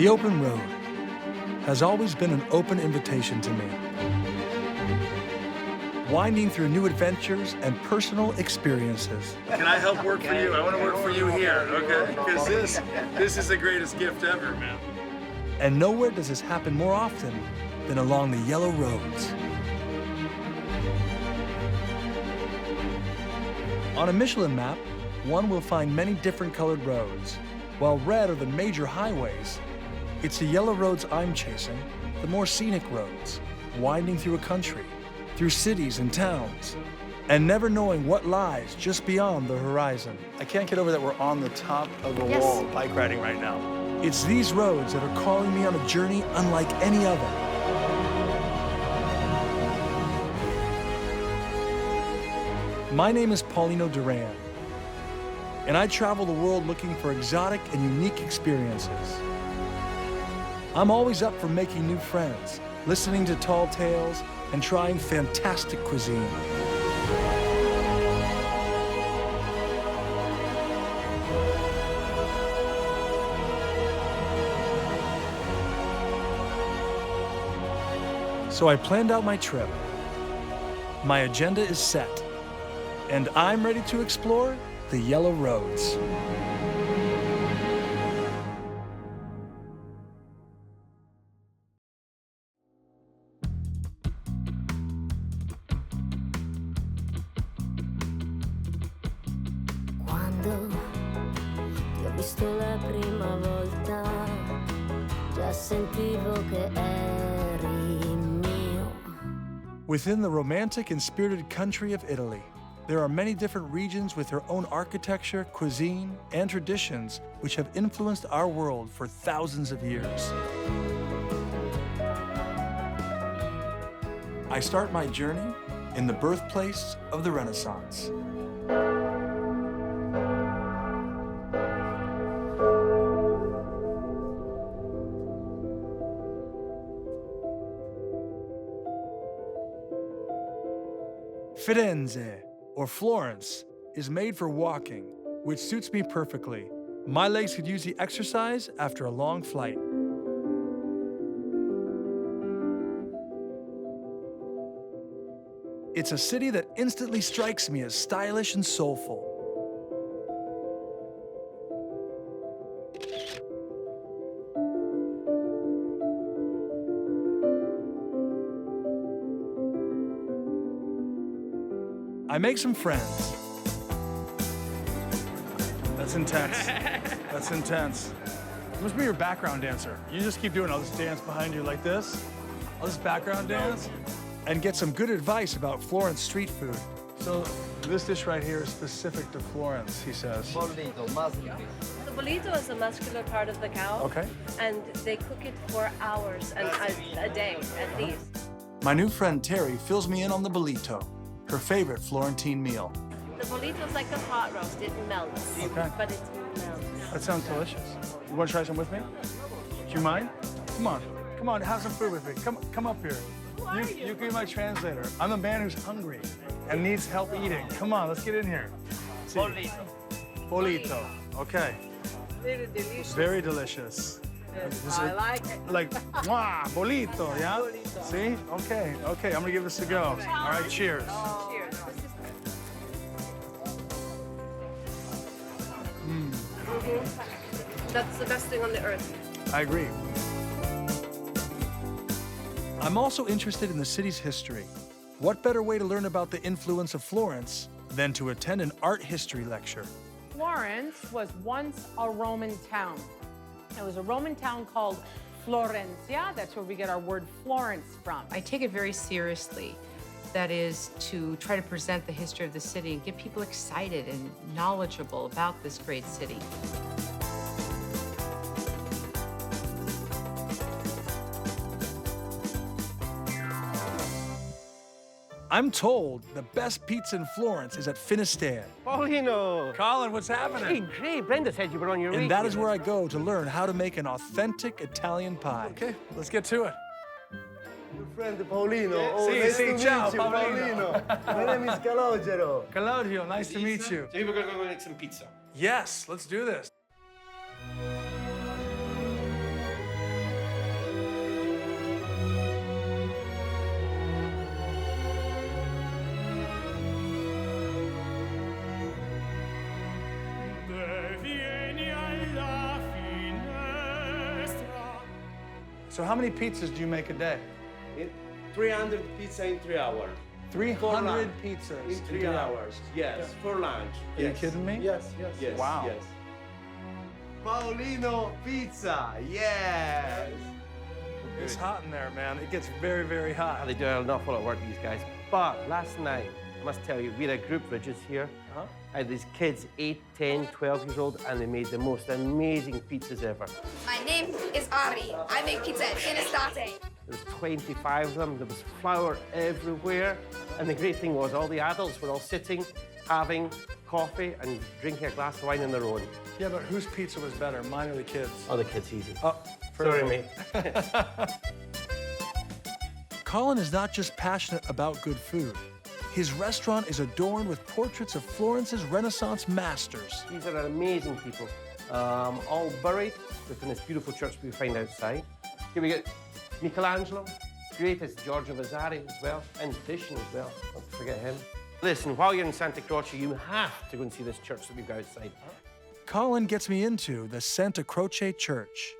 The open road has always been an open invitation to me. Winding through new adventures and personal experiences. Can I help work for you? I want to work for you here, okay? Because this is the greatest gift ever, man. And nowhere does this happen more often than along the yellow roads. On a Michelin map, one will find many different colored roads. While red are the major highways, it's the yellow roads I'm chasing, the more scenic roads, winding through a country, through cities and towns, and never knowing what lies just beyond the horizon. I can't get over that we're on the top of the wall bike riding right now. It's these roads that are calling me on a journey unlike any other. My name is Paulino Duran, and I travel the world looking for exotic and unique experiences. I'm always up for making new friends, listening to tall tales, and trying fantastic cuisine. So I planned out my trip. My agenda is set, and I'm ready to explore the yellow roads. Quando ti ho visto la prima volta, già sentivo che eri mio. Within the romantic and spirited country of Italy, there are many different regions with their own architecture, cuisine, and traditions which have influenced our world for thousands of years. I start my journey in the birthplace of the Renaissance. Firenze, or Florence, is made for walking, which suits me perfectly. My legs could use the exercise after a long flight. It's a city that instantly strikes me as stylish and soulful. I make some friends. That's intense. That's intense. You must be your background dancer. You just keep doing it. I'll just dance behind you like this. I'll just background dance. And get some good advice about Florence street food. So this dish right here is specific to Florence, he says. The bollito is the muscular part of the cow. Okay. And they cook it for hours and a day at least. My new friend Terry fills me in on the bollito, her favorite Florentine meal. The bollito is like a pot roast. It melts. Okay. But it melts. That sounds delicious. You want to try some with me? Do you mind? Come on. Come on, have some food with me. Come up here. You can be my translator. I'm a man who's hungry and needs help eating. Come on, let's get in here. Bollito. Bollito. Okay. Very delicious. Very delicious. Yes, I like it. Like, mwah, bollito, yeah? Bollito. See? Okay, okay, I'm gonna give this a go. All right, cheers. Cheers. That's the best thing on the earth. I agree. I'm also interested in the city's history. What better way to learn about the influence of Florence than to attend an art history lecture? Florence was once a Roman town. It was a Roman town called Florencia. That's where we get our word Florence from. I take it very seriously. That is to try to present the history of the city and get people excited and knowledgeable about this great city. I'm told the best pizza in Florence is at Finisterre. Paulino! Colin, what's happening? Hey, Brenda said you were on your way. And that is where I go to learn how to make an authentic Italian pie. Okay, let's get to it. Your friend Paulino. Oh, Sì, nice sì, to ciao, meet you, Paulino. My name is Calogero. Claudio, nice to meet you. So we're gonna go make some pizza. Yes, let's do this. So how many pizzas do you make a day? 300 pizza in 3 hours. 300 pizzas In 3 hours. Yes, for lunch. Are you kidding me? Yes. Wow. Yes. Paulino pizza. Yes. It's hot in there, man. It gets very, very hot. They do an awful lot of work, these guys. But last night, I must tell you, we had a group Bridges here. I had these kids, 8, 10, 12 years old, and they made the most amazing pizzas ever. My name is Ari. I make pizza in Estate. There was 25 of them. There was flour everywhere. And the great thing was all the adults were all sitting, having coffee and drinking a glass of wine on their own. Yeah, but whose pizza was better, mine or the kids? Oh, the kids, easy. Oh, Sorry, mate. Colin is not just passionate about good food. His restaurant is adorned with portraits of Florence's Renaissance masters. These are amazing people, all buried within this beautiful church we find outside. Here we get Michelangelo, greatest Giorgio Vasari as well, and Titian as well, don't forget him. Listen, while you're in Santa Croce, you have to go and see this church that we've got outside. Colin gets me into the Santa Croce Church.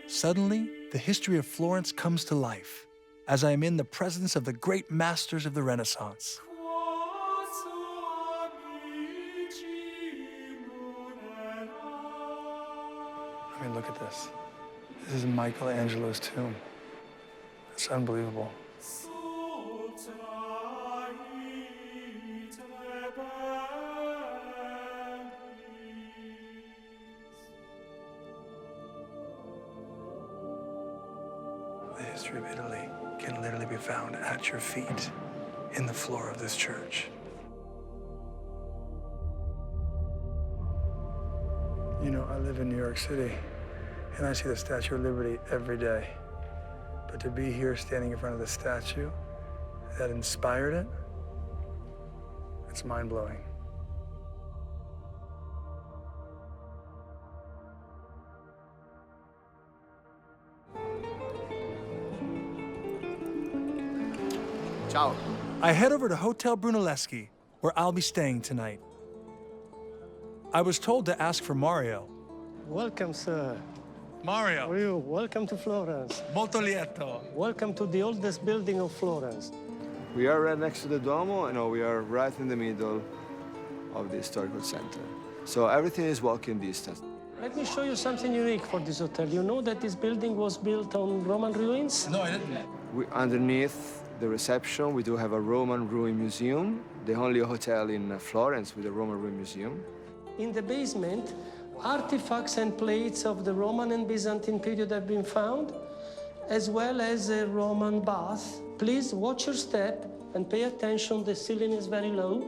Suddenly, the history of Florence comes to life as I am in the presence of the great masters of the Renaissance. I mean, look at this. This is Michelangelo's tomb. It's unbelievable. The history of Italy can literally be found at your feet in the floor of this church. You know, I live in New York City, and I see the Statue of Liberty every day. But to be here standing in front of the statue that inspired it, it's mind-blowing. Ciao. I head over to Hotel Brunelleschi, where I'll be staying tonight. I was told to ask for Mario. Welcome, sir. Mario, How are you? Welcome to Florence. molto lieto. Welcome to the oldest building of Florence. We are right next to the Duomo, and we are right in the middle of the historical center. So everything is walking distance. Let me show you something unique for this hotel. You know that this building was built on Roman ruins? No, I didn't. Underneath the reception, we do have a Roman ruin museum, the only hotel in Florence with a Roman ruin museum. In the basement, artifacts and plates of the Roman and Byzantine period have been found, as well as a Roman bath. Please watch your step and pay attention. The ceiling is very low.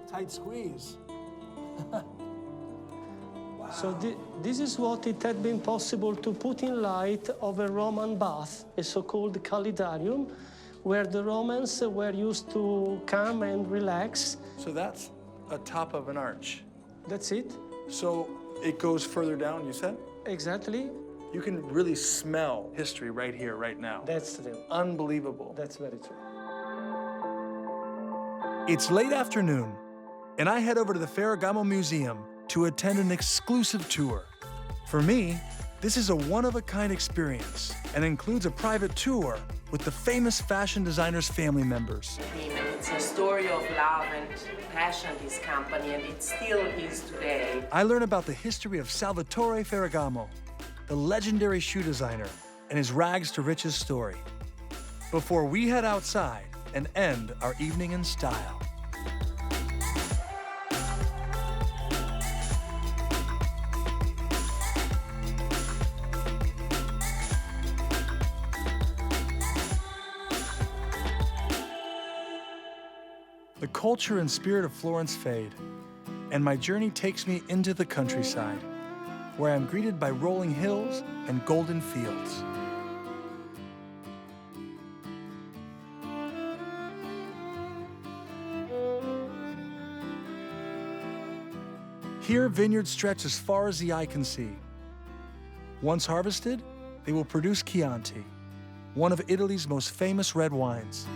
Tight squeeze. So this is what it had been possible to put in light of a Roman bath, a so-called calidarium, where the Romans were used to come and relax. So that's a top of an arch. That's it. So it goes further down, you said? Exactly. You can really smell history right here, right now. That's true. Unbelievable. That's very true. It's late afternoon, and I head over to the Ferragamo Museum to attend an exclusive tour. For me, this is a one-of-a-kind experience and includes a private tour with the famous fashion designer's family members. It's a story of love and passion, this company, and it still is today. I learn about the history of Salvatore Ferragamo, the legendary shoe designer, and his rags to riches story, before we head outside and end our evening in style. The culture and spirit of Florence fade, and my journey takes me into the countryside, where I'm greeted by rolling hills and golden fields. Here, vineyards stretch as far as the eye can see. Once harvested, they will produce Chianti, one of Italy's most famous red wines.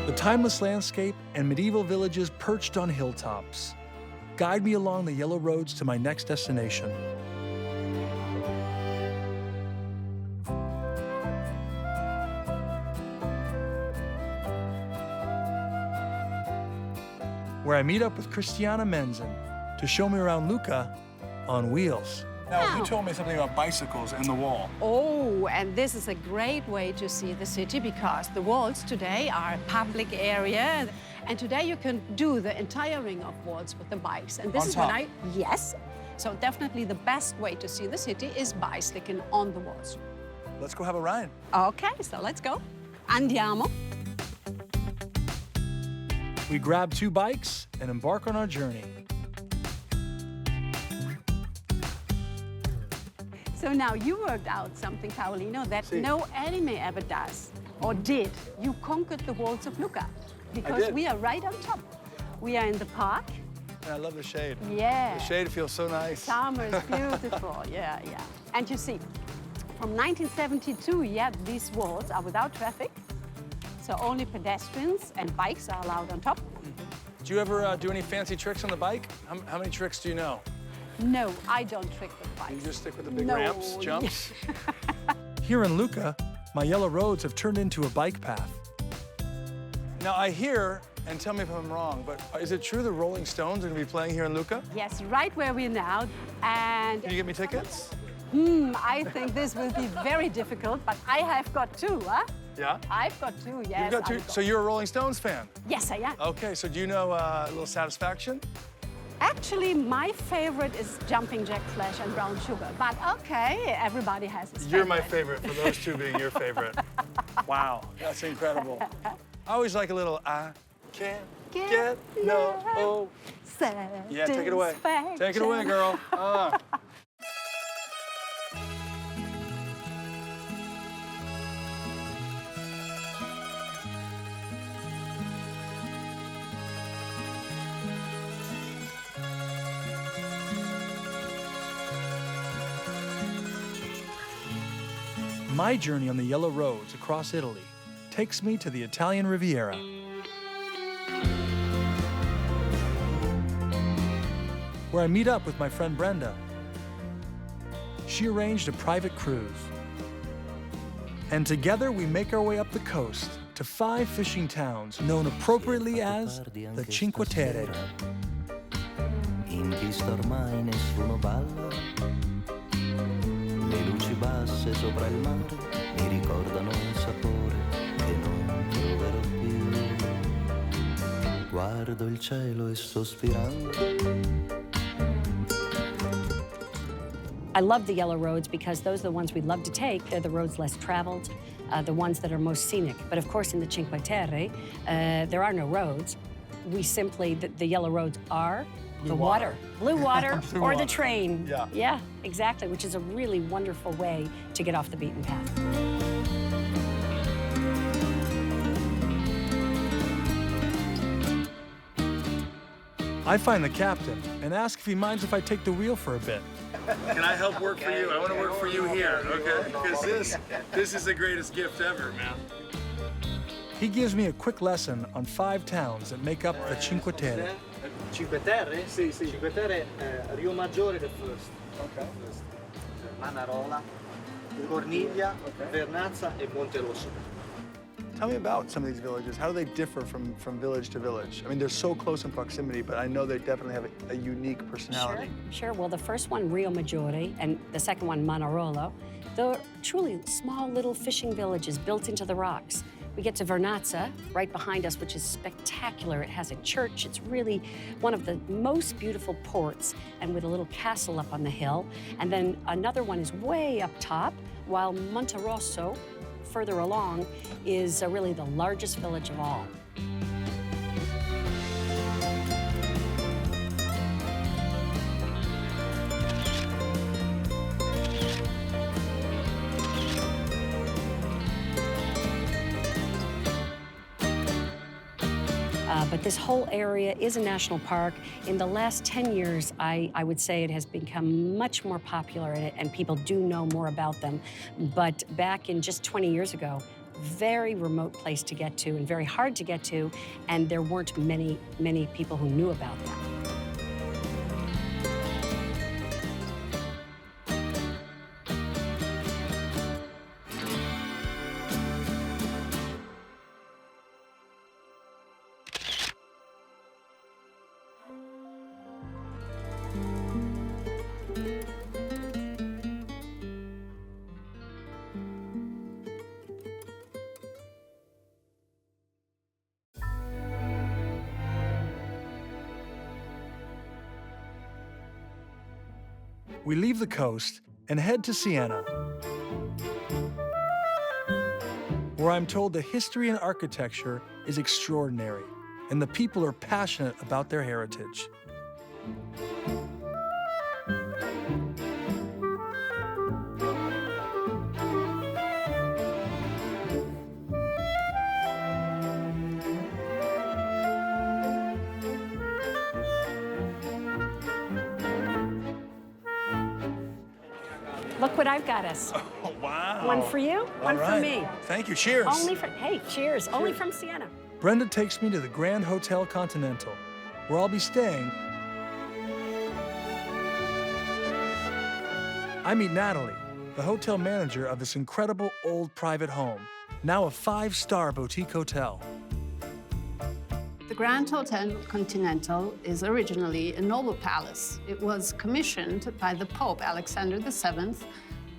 The timeless landscape and medieval villages perched on hilltops guide me along the yellow roads to my next destination. Where I meet up with Cristiana Menzen to show me around Lucca on wheels. Now, you told me something about bicycles and the wall. Oh, and this is a great way to see the city because the walls today are a public area. And today you can do the entire ring of walls with the bikes. And this is what yes. So definitely the best way to see the city is bicycling on the walls. Let's go have a ride. Okay, so let's go. Andiamo. We grab 2 bikes and embark on our journey. So now you worked out something, Paolino, that no anime ever does or did. You conquered the walls of Lucca because we are right on top. We are in the park. And I love the shade. Yeah. The shade feels so nice. Summer is beautiful, yeah. And you see, from 1972, these walls are without traffic. So only pedestrians and bikes are allowed on top. Do you ever do any fancy tricks on the bike? How many tricks do you know? No, I don't trick with bikes. You just stick with the big ramps, jumps? Here in Lucca, my yellow roads have turned into a bike path. Now I hear, and tell me if I'm wrong, but is it true the Rolling Stones are gonna be playing here in Lucca? Yes, right where we're now. And can you get me tickets? I think this will be very difficult, but I have got 2, huh? Yeah? I've got 2, yes. You've got 2, so you're a Rolling Stones fan? Yes, I am. Okay, so do you know a little Satisfaction? Actually, my favorite is Jumping Jack Flash and Brown Sugar. But okay, everybody has his You're my favorite for those 2 being your favorite. Wow, that's incredible. I always like a little, I can't get no satisfaction. Yeah, take it away. Take it away, girl. My journey on the yellow roads across Italy takes me to the Italian Riviera. Where I meet up with my friend Brenda. She arranged a private cruise. And together we make our way up the coast to 5 fishing towns known appropriately as the Cinque Terre. In pista ormai nessuno balla. Le luci basse sopra il mare mi ricordano un sapore che non troverò più. Guardo il cielo e sospirando. I love the yellow roads because those are the ones we love to take. They're the roads less traveled, the ones that are most scenic. But of course, in the Cinque Terre, there are no roads. We simply, the yellow roads are the water. Blue water or the train. Yeah, exactly, which is a really wonderful way to get off the beaten path. I find the captain and ask if he minds if I take the wheel for a bit. Can I help work for you? I want to work for you here, okay? Because this is the greatest gift ever, man. He gives me a quick lesson on 5 towns that make up the Cinque Terre. Cinque Terre? Sì. Cinque Terre, Rio Maggiore the first. Okay. Manarola, Corniglia, Vernazza, e Monte Rosso. Tell me about some of these villages. How do they differ from village to village? I mean, they're so close in proximity, but I know they definitely have a unique personality. Sure. Well, the first one, Rio Maggiore, and the second one, Manarola, they're truly small little fishing villages built into the rocks. We get to Vernazza, right behind us, which is spectacular. It has a church. It's really one of the most beautiful ports, and with a little castle up on the hill. And then another one is way up top, while Monte Rosso, further along, is really the largest village of all. But this whole area is a national park. In the last 10 years, I would say it has become much more popular and people do know more about them. But back in just 20 years ago, very remote place to get to and very hard to get to, and there weren't many people who knew about them. We leave the coast and head to Siena, where I'm told the history and architecture is extraordinary, and the people are passionate about their heritage. Look what I've got us. Oh, wow. One for you, one for me. Thank you, cheers. Hey, cheers. Only from Siena. Brenda takes me to the Grand Hotel Continental, where I'll be staying. I meet Natalie, the hotel manager of this incredible old private home, now a 5-star boutique hotel. The Grand Hotel Continental is originally a noble palace. It was commissioned by the Pope Alexander VII,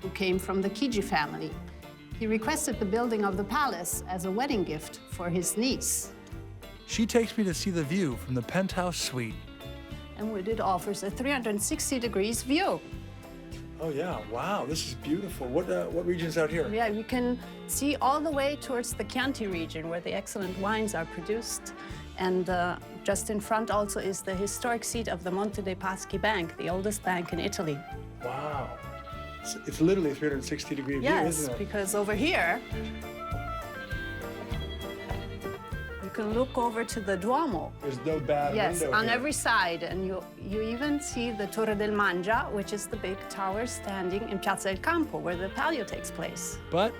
who came from the Chigi family. He requested the building of the palace as a wedding gift for his niece. She takes me to see the view from the penthouse suite. And with it offers a 360 degrees view. Oh yeah, wow, this is beautiful. What region's out here? Yeah, you can see all the way towards the Chianti region where the excellent wines are produced. And just in front also is the historic seat of the Monte dei Paschi Bank, the oldest bank in Italy. Wow. It's literally a 360-degree view, isn't it? Yes, because over here, you can look over to the Duomo. There's no bad window Yes, on here. every side. And you even see the Torre del Mangia, which is the big tower standing in Piazza del Campo, where the Palio takes place. But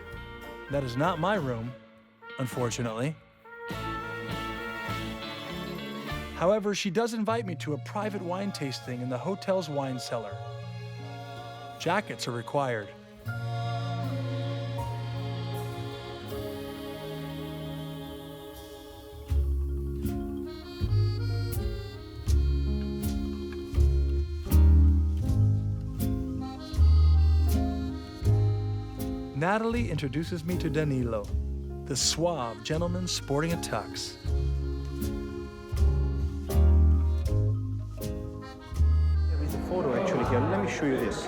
that is not my room, unfortunately. However, she does invite me to a private wine tasting in the hotel's wine cellar. Jackets are required. Natalie introduces me to Danilo, the suave gentleman sporting a tux. Photo actually here. Let me show you this.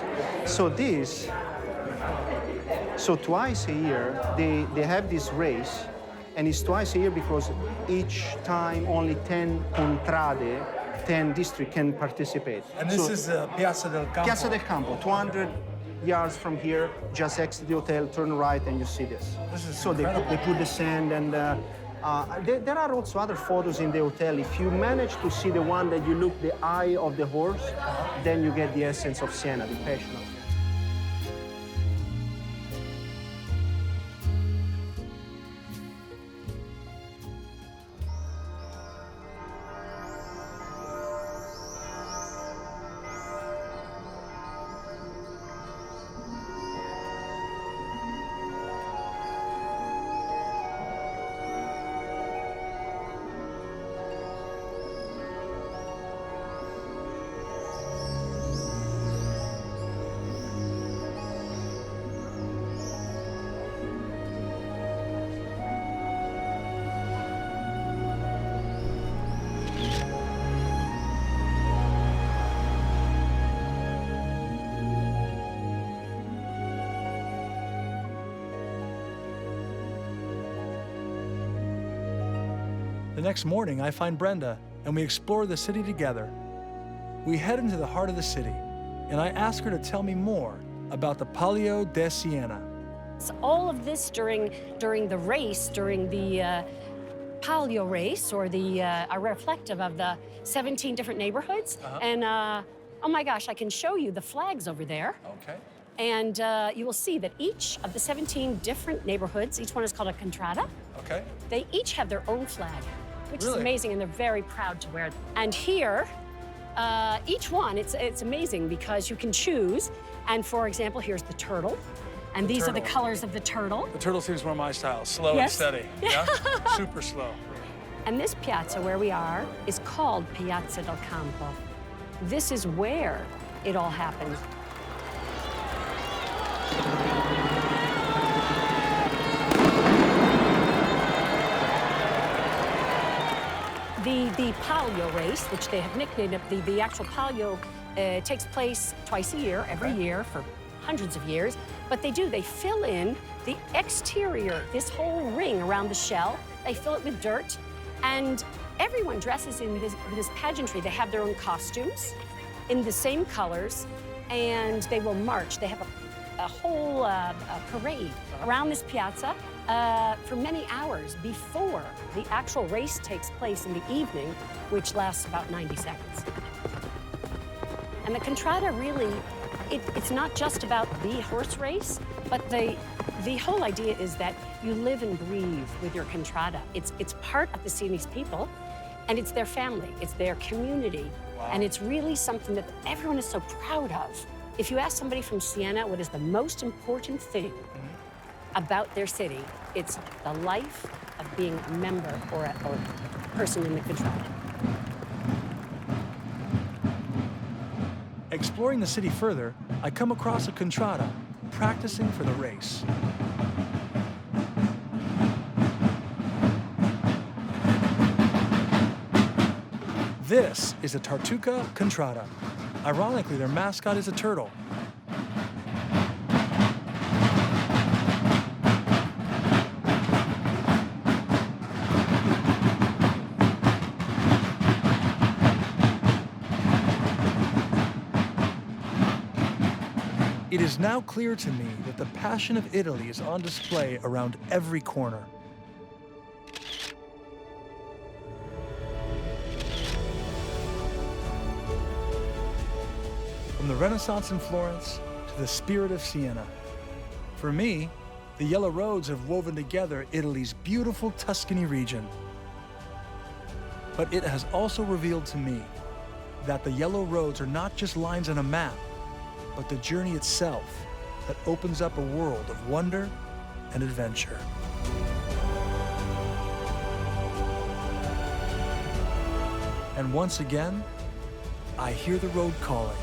So twice a year they have this race, and it's twice a year because each time only 10 contrade, 10 districts can participate. And this is Piazza del Campo. Piazza del Campo, 200 yards from here, just exit the hotel, turn right, and you see this. This is so they put the sand and. There are also other photos in the hotel. If you manage to see the one that you look the eye of the horse, then you get the essence of Siena, the passion of Siena. The next morning, I find Brenda, and we explore the city together. We head into the heart of the city, and I ask her to tell me more about the Palio di Siena. So all of this during the race, during the palio race, or a reflective of the 17 different neighborhoods. And oh my gosh, I can show you the flags over there. Okay. And you will see that each of the 17 different neighborhoods, each one is called a Contrada. Okay. They each have their own flag, which is Really? amazing, and they're very proud to wear them. And here, each one, it's amazing because you can choose. And for example, here's the turtle. And these are the colors of the turtle. The turtle seems more my style, slow Yes. and steady. Yeah? Super slow. And this piazza where we are is called Piazza del Campo. This is where it all happened. The palio race, which they have nicknamed it, the actual palio takes place twice a year, every year for hundreds of years. But they fill in the exterior, this whole ring around the shell. They fill it with dirt, and everyone dresses in this pageantry. They have their own costumes in the same colors, and they will march. They have a whole parade around this piazza for many hours before the actual race takes place in the evening, which lasts about 90 seconds. And the Contrada really, it's not just about the horse race, but the whole idea is that you live and breathe with your Contrada. It's part of the Sienese people, and it's their family, it's their community. Wow. And it's really something that everyone is so proud of. If you ask somebody from Siena what is the most important thing about their city, it's the life of being a member or a person in the Contrada. Exploring the city further, I come across a Contrada practicing for the race. This is a Tartuca Contrada. Ironically, their mascot is a turtle. It is now clear to me that the passion of Italy is on display around every corner. From the Renaissance in Florence to the spirit of Siena. For me, the yellow roads have woven together Italy's beautiful Tuscany region. But it has also revealed to me that the yellow roads are not just lines on a map, but the journey itself that opens up a world of wonder and adventure. And once again, I hear the road calling.